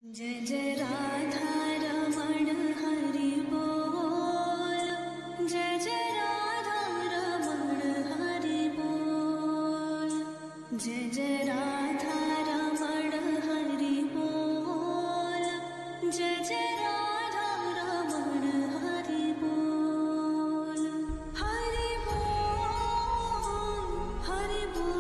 जय जय राधा रमण हरि बोल। जय जय राधा रमण हरि बोल। जय जय राधा रमण हरि बोल। जय जय राधा रमण हरि बोल। हरि बोल हरि बोल।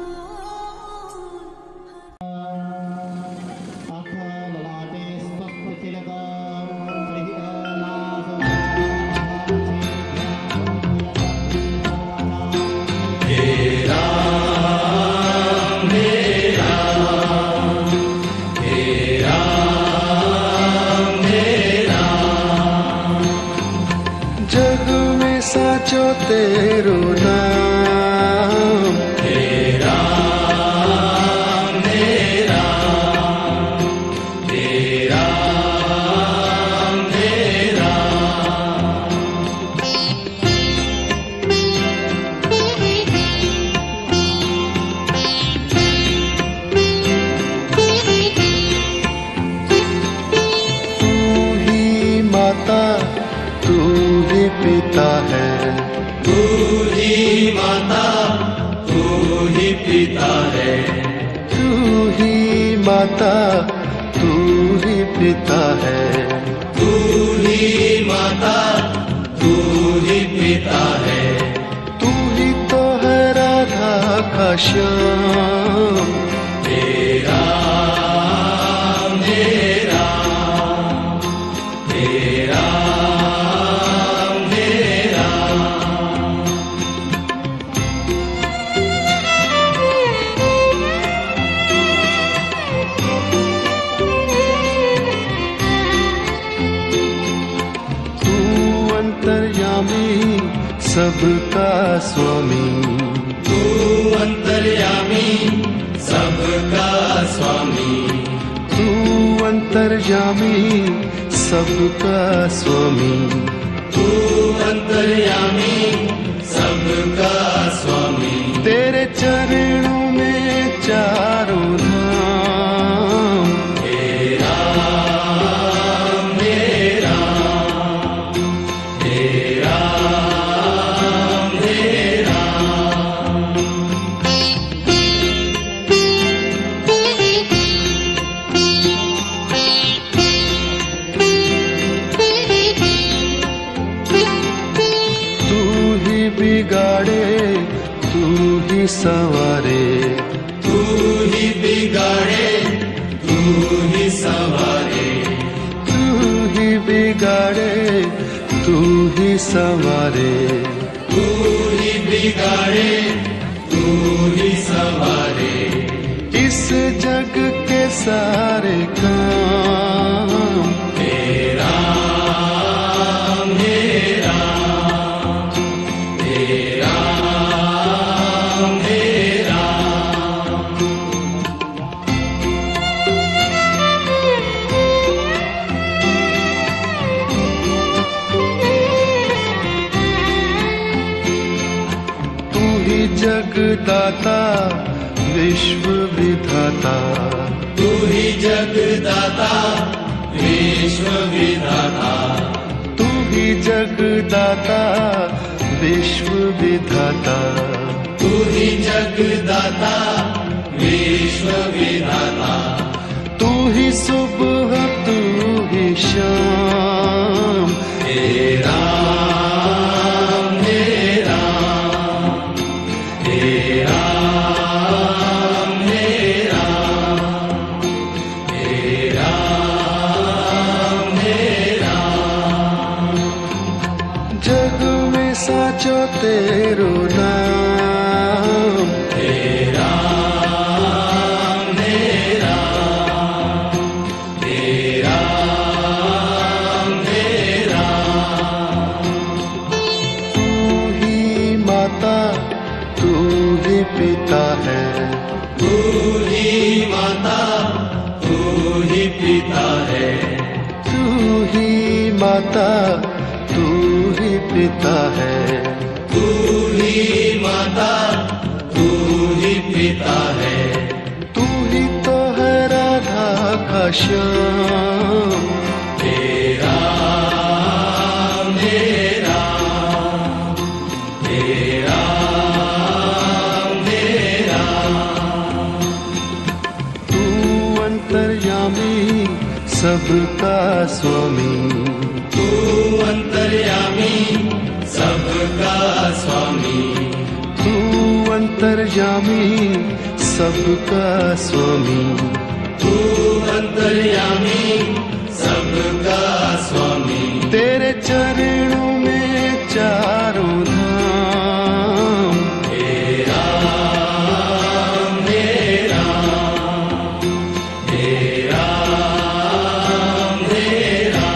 जग में साचो तेरो नाम तेरा मेरा तेरा मेरा तू ही माता तू ही पिता है। तू ही माता तू ही पिता है। तू ही माता तू ही पिता है। तू ही माता तू ही पिता है। तू ही तो है राधा का श्याम तेरा मेरा तेरा मेरा तू अंतर्यामी सबका स्वामी। तू अंतर्यामी सबका स्वामी। तू अंतर्यामी सबका स्वामी। तू अंतर्यामी सबका स्वामी। तेरे चरणों में चारों धाम तेरा मेरा तेरा मेरा तू ही बिगाड़े तू ही संवारे। तू ही बिगाड़े तू ही संवारे। तू ही बिगाड़े तू ही संवारे। तू ही बिगाड़े तू ही संवारे। इस जग के सारे काम तेरा मेरा तेरा मेरा तू ही जगदाता विश्व विधाता। तू ही जगदाता विश्व विधाता। तू ही जगदाता विश्व विधाता। तू ही जगदाता विश्व विधाता। तू ही सुबह तू ही शाम तेरा मेरा तेरा मेरा तेरा मेरा जग में साचो तेरो नाम तेरा मेरा तेरा मेरा तू ही माता तू ही पिता है। तू ही माता तू ही पिता है। तू ही माता तू ही पिता है। तू ही माता तू ही पिता है। तू ही तो है राधा का श्याम। तेरा मेरा तेरा मेरा, तू अंतर्यामी सबका स्वामी। तू अंतर्यामी सबका स्वामी। तू अंतर्यामी सबका स्वामी। तू अंतर्यामी सबका स्वामी। तेरे चरणों में चारों धाम। तेरा मेरा तेरा मेरा,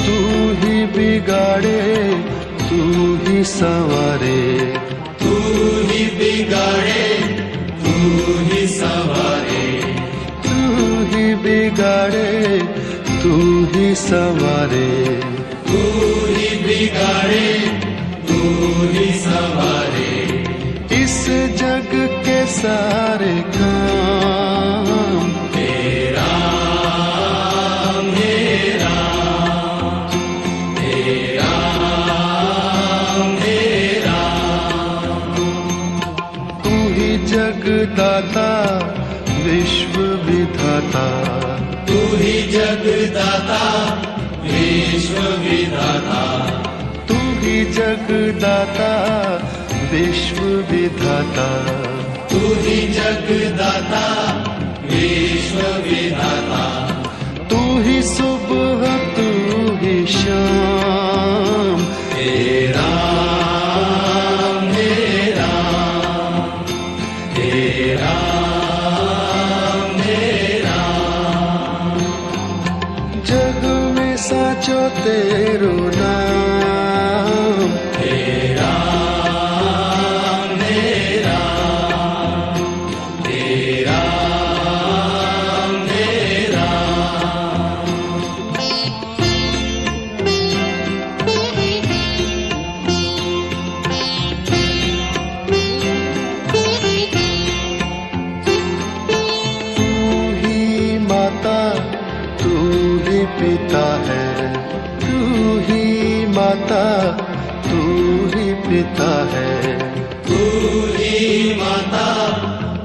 तू ही बिगाड़े तू ही संवारे। तू ही बिगाड़े तू ही संवारे। तू ही बिगाड़े तू ही संवारे। तू ही बिगाड़े तू ही संवारे। इस जग के सारे काम। तेरा मेरा तेरा मेरा, तू ही जगदाता विश्व विधाता। तू ही जगदाता विश्व विधाता। तू ही जगदाता विश्व विधाता। तू ही जगदाता विश्व विधाता। तू ही सुबह तू ही शाम। तेरा मेरा तेरा मेरा, जग में साचो तेरो नाम। तेरा मेरा तेरा मेरा, तू ही माता तू ही पिता है। तू ही माता तू ही पिता है। तू ही माता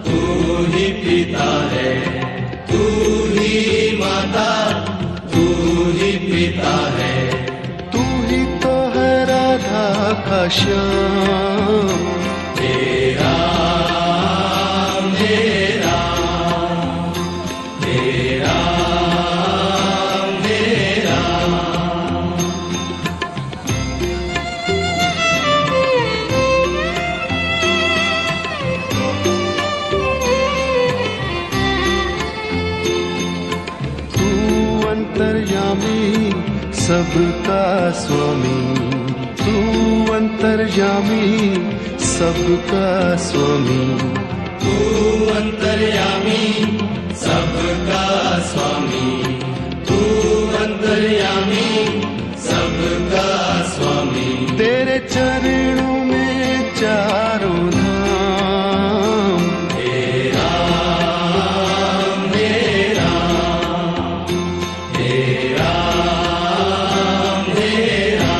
तू ही पिता है। तू ही माता तू ही पिता है। तू ही तो है राधा का श्याम। तेरा मेरा तेरा मेरा, तू अंतर्यामी सबका स्वामी। तू अंतर्यामी सबका स्वामी। तू अंतर्यामी सबका स्वामी। तू अंतर्यामी सबका स्वामी। तेरे चरणों में चारों धाम। तेरा मेरा तेरा मेरा,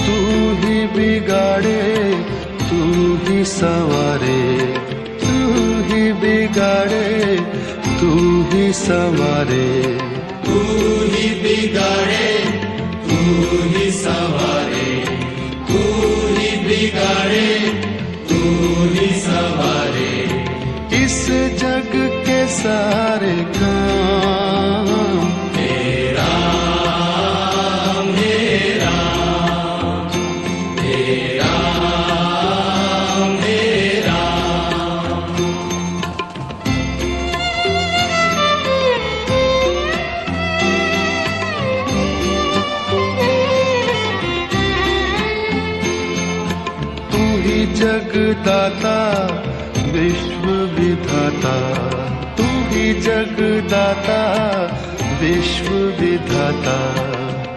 तू ही बिगाड़े तू ही संवारे। तू ही बिगाड़े तू ही संवारे। तू ही बिगाड़े तू ही संवारे। तू ही बिगाड़े तू ही संवारे। इस जग के सारे काम। तेरा मेरा तेरा मेरा, तू ही जगदाता विश्व विधाता। तू ही जगदाता विश्व विधाता,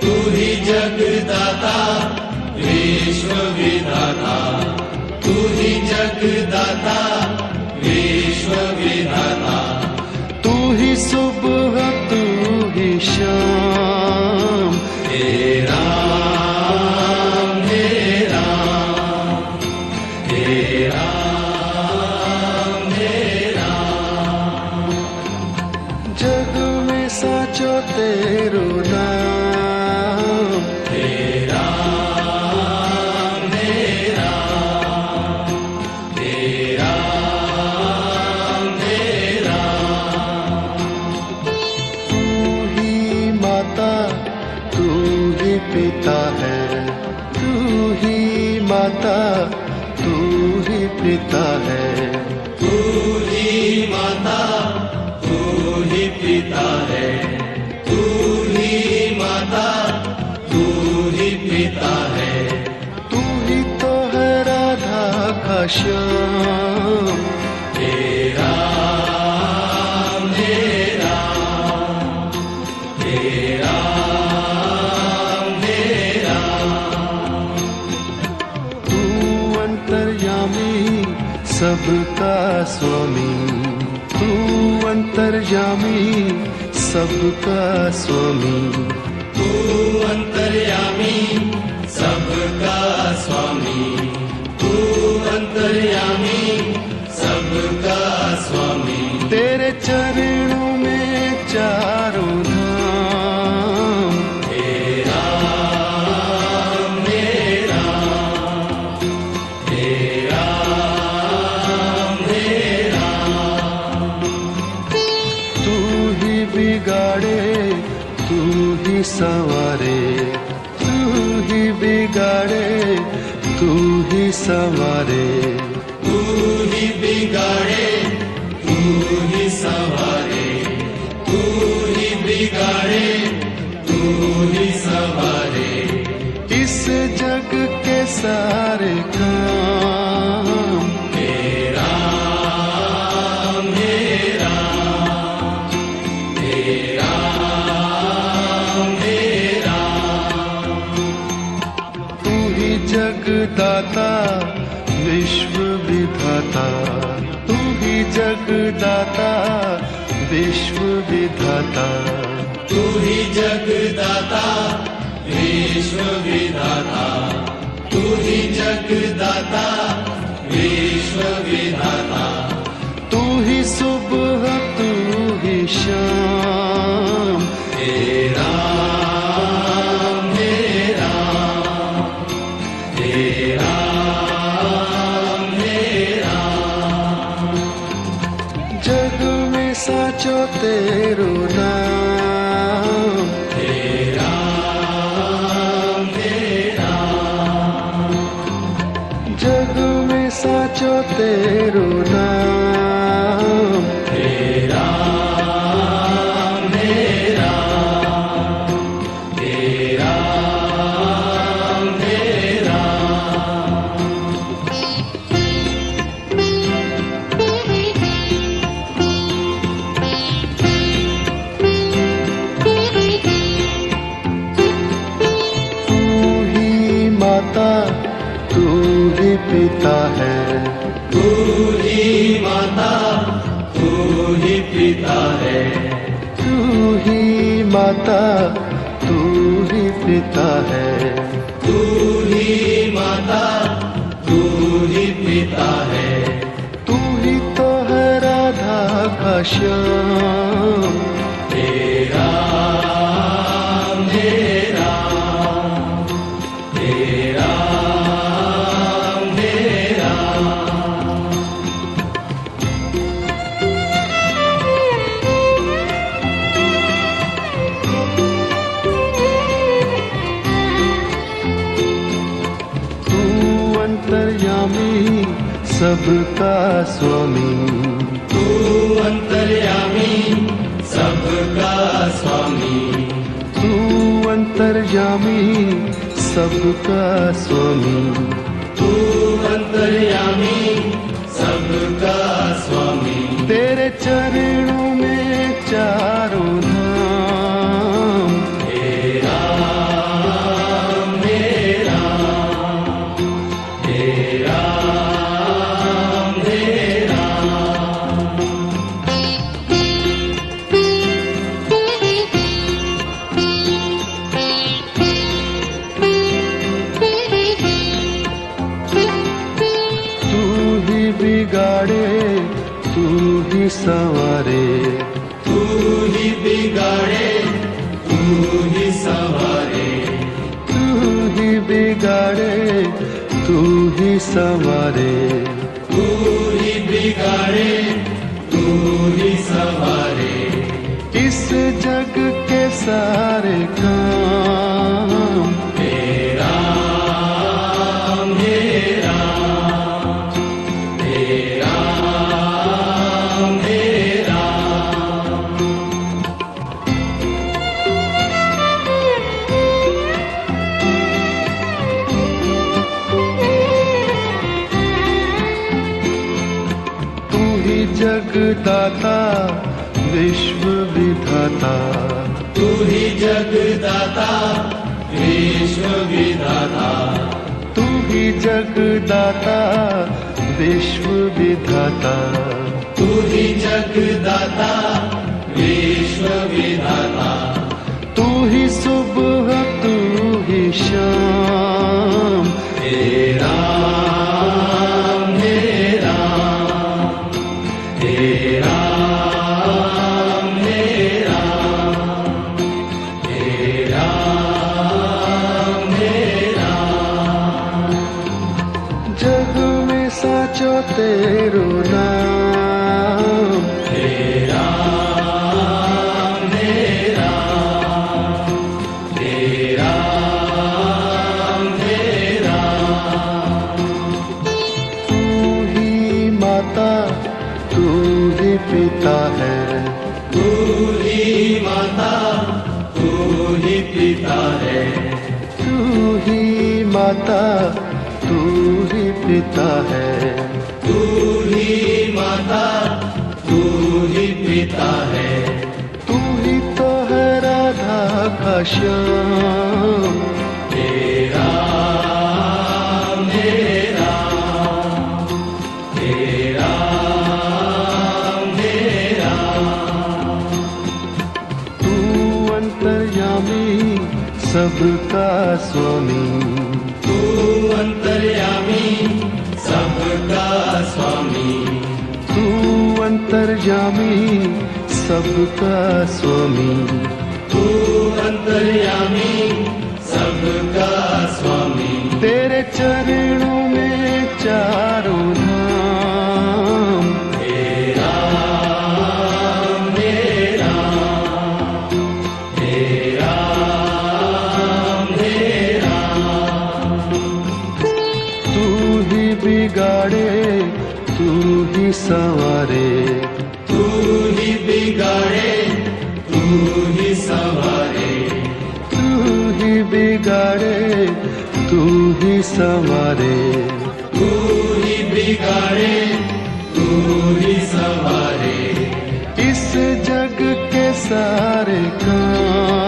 तू ही जगदाता विश्व विधाता, तू ही जगदाता विश्व विधाता, तू ही सुबह तू ही शाम, हे राम हे राम हे राम हे राम। जग में साचो तेरो नाम, हे राम हे राम हे राम हे राम। तू ही माता तू ही पिता है, तू ही माता तू ही पिता है, तू ही माता तू ही पिता है, तू ही माता तू ही पिता है। तू ही तो है राधा का श्याम, हे राम हे राम हे राम हे राम। तू अंतर्यामी सबका स्वामी, तू अंतर्यामी सबका स्वामी, तू अंतर्यामी सबका स्वामी, तू अंतर्यामी सबका स्वामी। तेरे चरणों में चारों धाम, हे राम हे राम हे राम हे राम। तू ही बिगाड़े तू ही संवारे, तू ही बिगाड़े तू ही संवारे, तू ही बिगाड़े तू ही संवारे, तू ही बिगाड़े तू ही संवारे। इस जग के सारे काम, हे राम हे राम हे राम हे राम। तू ही जगदाता विश्व विधाता, तू ही जगदाता विश्व विधाता, तू ही जगदाता विश्व विधाता, तू ही जगदाता विश्व विधाता। तू ही सुबह तू ही शाम, हे राम हे राम हे राम हे राम। जग में साचो तेरो नाम, हे राम हे राम जग में साचो तेरो नाम, हे राम हे राम हे राम हे राम। तू ही माता तू ही पिता है, तू ही माता तू ही पिता है, तू ही माता तू ही पिता है, तू ही माता तू ही पिता है। तू ही तो है राधा का श्याम, हे राम हे राम हे राम हे राम। तू अंतर्यामी सबका स्वामी, तू अंतर्यामी सबका स्वामी, तू अंतर्यामी सबका स्वामी, तू अंतर्यामी सबका स्वामी। तेरे चरणों में चारों धाम, संवारे, तू ही बिगाड़े तू ही संवारे, तू ही बिगाड़े तू ही संवारे, तू ही बिगाड़े तू ही संवारे। इस जग के सारे काम हे राम हे राम हे राम हे राम। तू ही जगदाता विश्व विधाता, तू ही जगदाता विश्व विधाता, तू ही जगदाता विश्व विधाता, तू ही जगदाता विश्व विधाता। तू ही सुबह तू ही शाम, हे राम हे राम हे राम हे राम हे राम हे राम। जग में साचो तेरो नाम, हे राम हे राम हे राम हे राम। तू ही माता तू ही पिता है, तू ही माता तू ही पिता है, तू ही माता तू ही पिता है, तू ही माता तू ही पिता है। तू ही तो है राधा का श्याम, हे राम हे राम हे राम हे राम। तू अंतर्यामी सबका स्वामी, तू अंतर्यामी सबका स्वामी, तू अंतर्यामी सबका स्वामी, तू अंतर्यामी सबका स्वामी। तेरे चरणों में चारों धाम, हे राम हे राम हे राम हे राम। तू ही बिगाड़े तू ही संवारे, तू ही बिगाड़े तू ही संवारे, तू ही बिगाड़े तू ही संवारे। तू ही बिगाड़े तू ही संवारे। इस जग के सारे काम